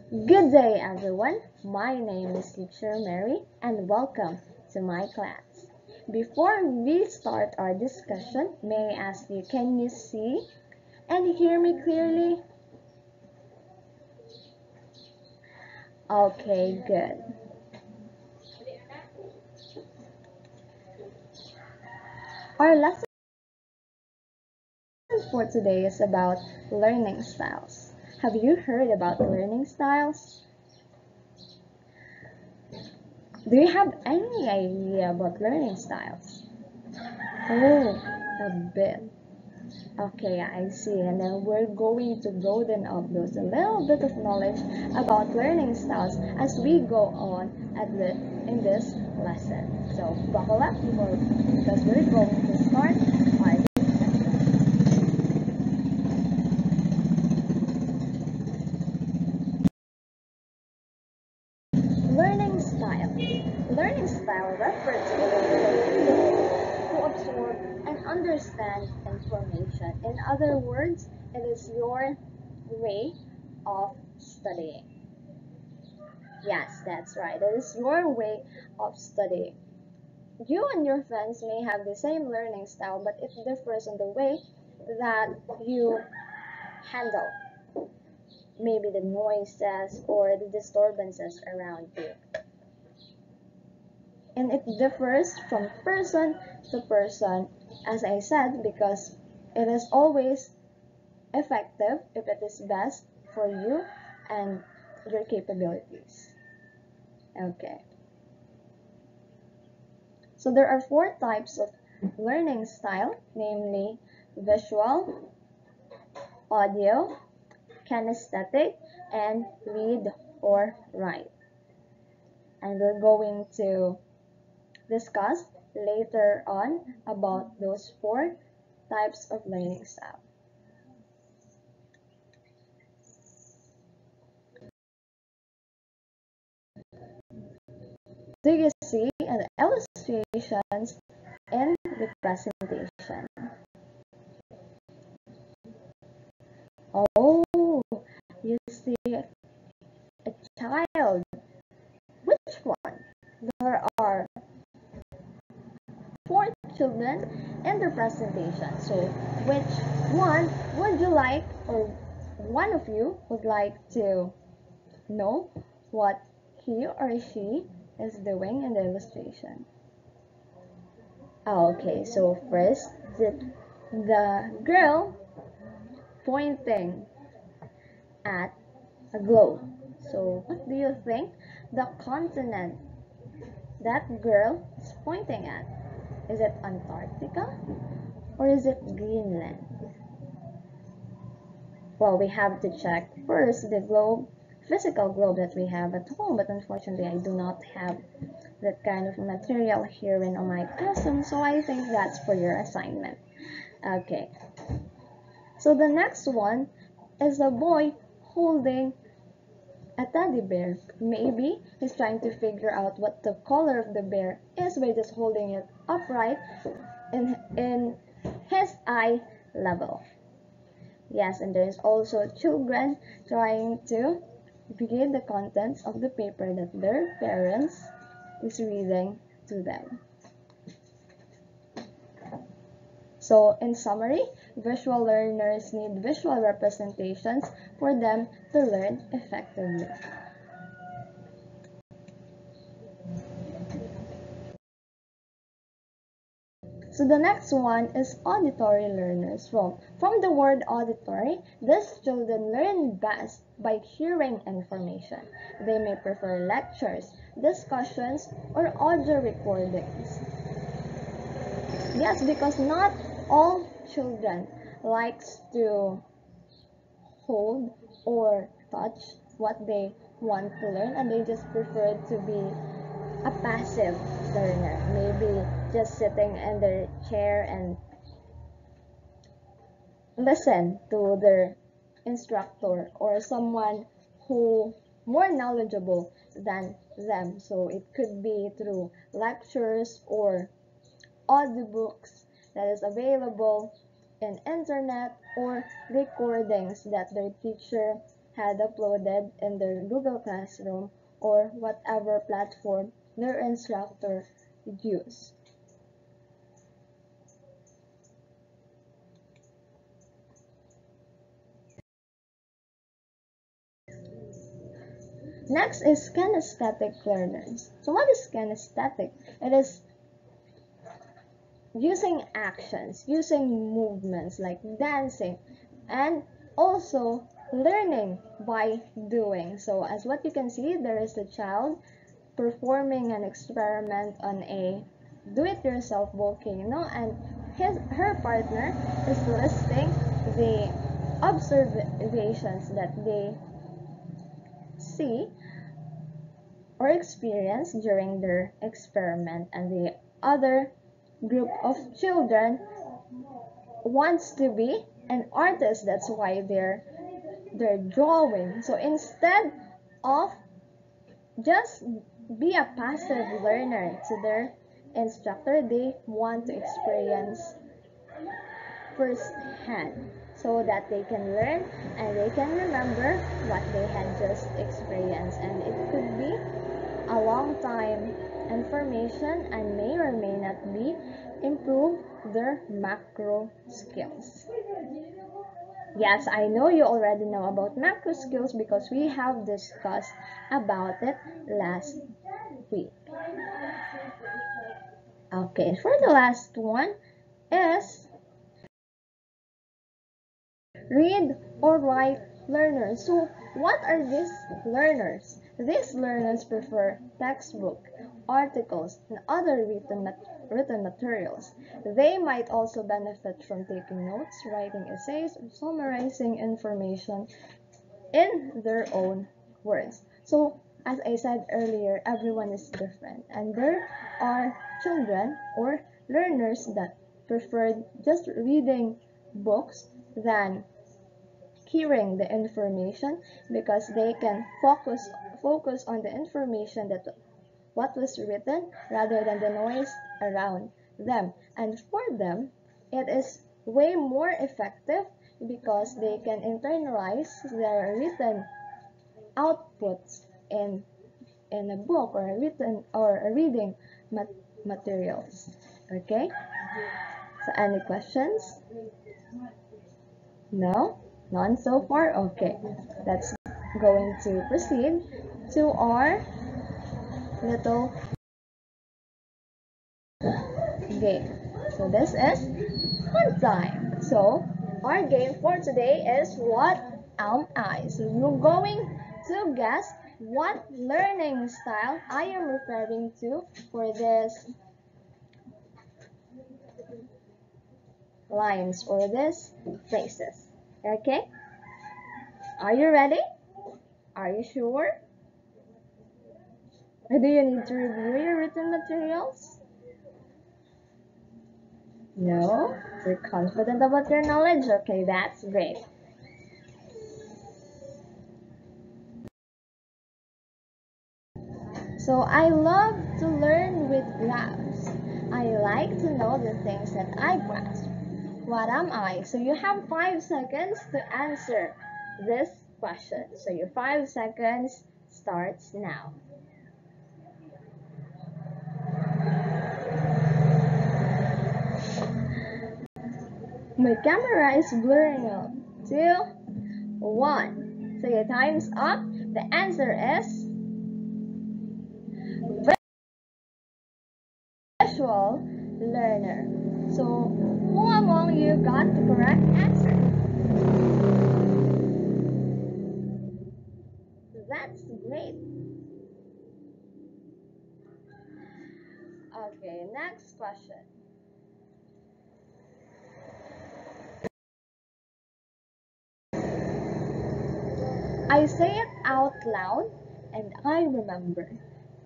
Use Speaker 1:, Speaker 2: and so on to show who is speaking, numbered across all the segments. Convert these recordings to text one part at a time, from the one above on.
Speaker 1: Good day, everyone. My name is Teacher Mary, and welcome to my class. Before we start our discussion, may I ask you, can you see and hear me clearly? Okay, good. Our lesson for today is about learning styles. Have you heard about learning styles? Do you have any idea about learning styles? Oh, a bit. Okay, I see. And then we're going to broaden up those a little bit of knowledge about learning styles as we go on in this lesson. So buckle up because we're going to start our learning style. Learning style refers to the way of individual to absorb and understand information. In other words, it is your way of studying. Yes, that's right. It is your way of studying. You and your friends may have the same learning style, but it differs in the way that you handle maybe the noises or the disturbances around you. And it differs from person to person, as I said, because it is always effective if it is best for you and your capabilities. Okay. So there are four types of learning style, namely visual, audio, kinesthetic, and read or write. And we're going to discuss later on about those four types of learning style. Do you see the illustrations in the presentation? Oh, you see a child. Which one? There are four children in the presentation. So which one would you like, or one of you would like to know what he or she is doing in the illustration? Okay, so first, the girl pointing at a globe. So what do you think the continent that girl is pointing at? Is it Antarctica or is it Greenland? Well, we have to check first the physical globe that we have at home, but unfortunately I do not have that kind of material here in my classroom, so I think that's for your assignment. Okay, so the next one is a boy holding a teddy bear. Maybe he's trying to figure out what the color of the bear is by just holding it upright in his eye level. Yes, and there's also children trying to read the contents of the paper that their parents is reading to them. So, in summary, visual learners need visual representations for them to learn effectively. So the next one is auditory learners. From the word auditory, these children learn best by hearing information. They may prefer lectures, discussions, or audio recordings. Yes, because not all children likes to hold or touch what they want to learn, and they just prefer to be a passive learner, maybe just sitting in their chair and listen to their instructor or someone who more knowledgeable than them. So it could be through lectures or audiobooks that is available in internet or recordings that their teacher had uploaded in their Google Classroom or whatever platform their instructor used. Next is kinesthetic learners. So what is kinesthetic? It is using actions, using movements like dancing, and also learning by doing. So as what you can see, there is a child performing an experiment on a do-it-yourself volcano, and her partner is listing the observations that they see or experience during their experiment, and the other group of children wants to be an artist. That's why they're drawing. So instead of just be a passive learner to their instructor, they want to experience firsthand so that they can learn and they can remember what they had just experienced. And it could be a long time information and may or may not be improve their macro skills. Yes, I know you already know about macro skills because we have discussed about it last week. Okay, for the last one is read or write learners. So what are these learners? These learners prefer textbook, articles, and other written materials. They might also benefit from taking notes, writing essays, or summarizing information in their own words. So as I said earlier, everyone is different, and there are children or learners that prefer just reading books than hearing the information because they can focus on the information that what was written rather than the noise around them. And for them, it is way more effective because they can internalize their written outputs in a book or a written or a reading materials. Okay? So any questions? No? None so far? Okay. That's going to proceed to our little game. So this is fun time. So our game for today is what am I? So you're going to guess what learning style I am referring to for this lines or this phrases. Okay? Are you ready? Are you sure? Or do you need to review your written materials? No? You're confident about your knowledge? Okay, that's great. So I love to learn with graphs. I like to know the things that I grasp. What am I? So you have 5 seconds to answer this question. So your 5 seconds starts now. My camera is blurring out. 2, 1. So your time's up. The answer is visual learner. So who among you got the correct answer? That's great. Okay, next question. I say it out loud and I remember.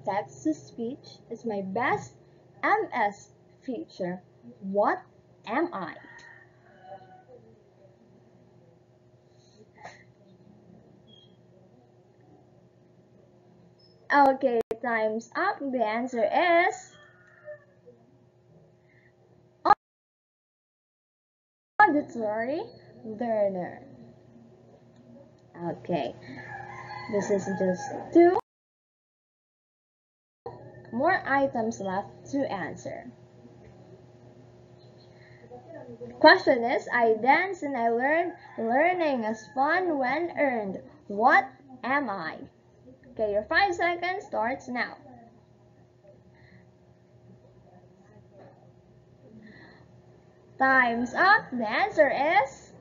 Speaker 1: Text to speech is my best MS feature. What am I? Okay, time's up. The answer is auditory learner. Okay, this is just 2 more items left to answer. Question is, I dance and I learn. Learning is fun when earned. What am I? Okay, your 5 seconds starts now. Time's up. The answer is,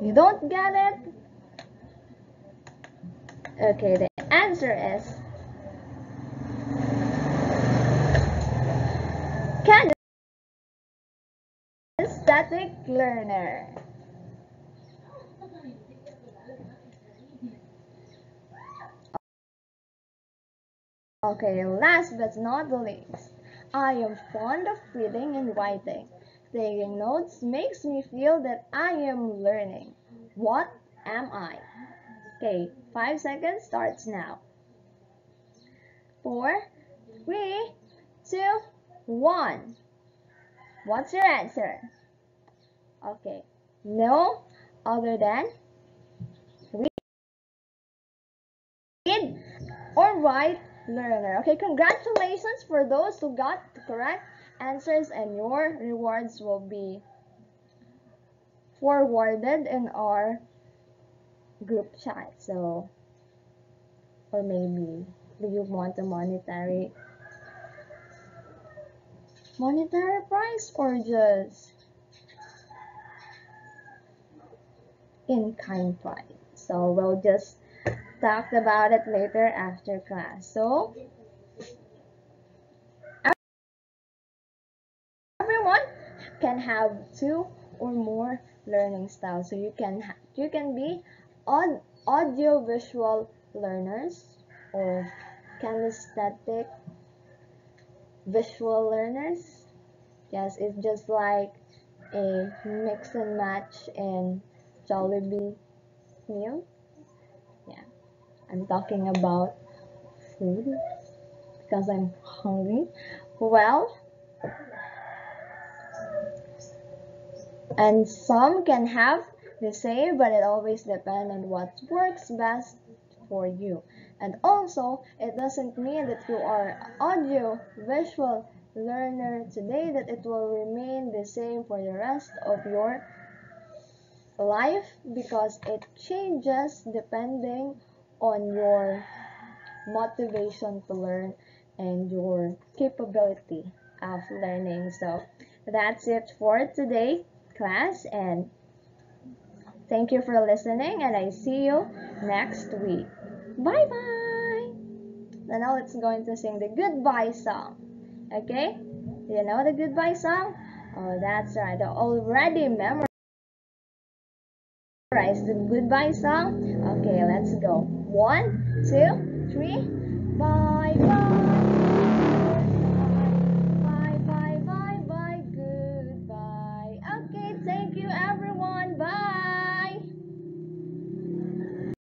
Speaker 1: you don't get it? Okay, the answer is kinesthetic learner. Okay, last but not the least, I am fond of reading and writing. Taking notes makes me feel that I am learning. What am I? Okay, 5 seconds starts now. 4, 3, 2, 1. What's your answer? Okay, no other than read or write learner. Okay, congratulations for those who got the correct answers, and your rewards will be forwarded in our group chat. So, or maybe do you want a monetary prize or just in-kind prize? So we'll just talk about it later after class. So everyone can have 2 or more learning styles. So you can be audio visual learners or kinesthetic visual learners. Yes, it's just like a mix and match in Jollibee meal. Yeah, I'm talking about food because I'm hungry. Well, and some can have the same, but it always depends on what works best for you. And also, it doesn't mean that you are audio visual learner today that it will remain the same for the rest of your life, because it changes depending on your motivation to learn and your capability of learning. So that's it for today, class, and thank you for listening, and I see you next week. Bye bye. And now it's going to sing the goodbye song. Okay? Do you know the goodbye song? Oh, that's right. I already memorized the goodbye song. Okay, let's go. 1, 2, 3. Bye bye.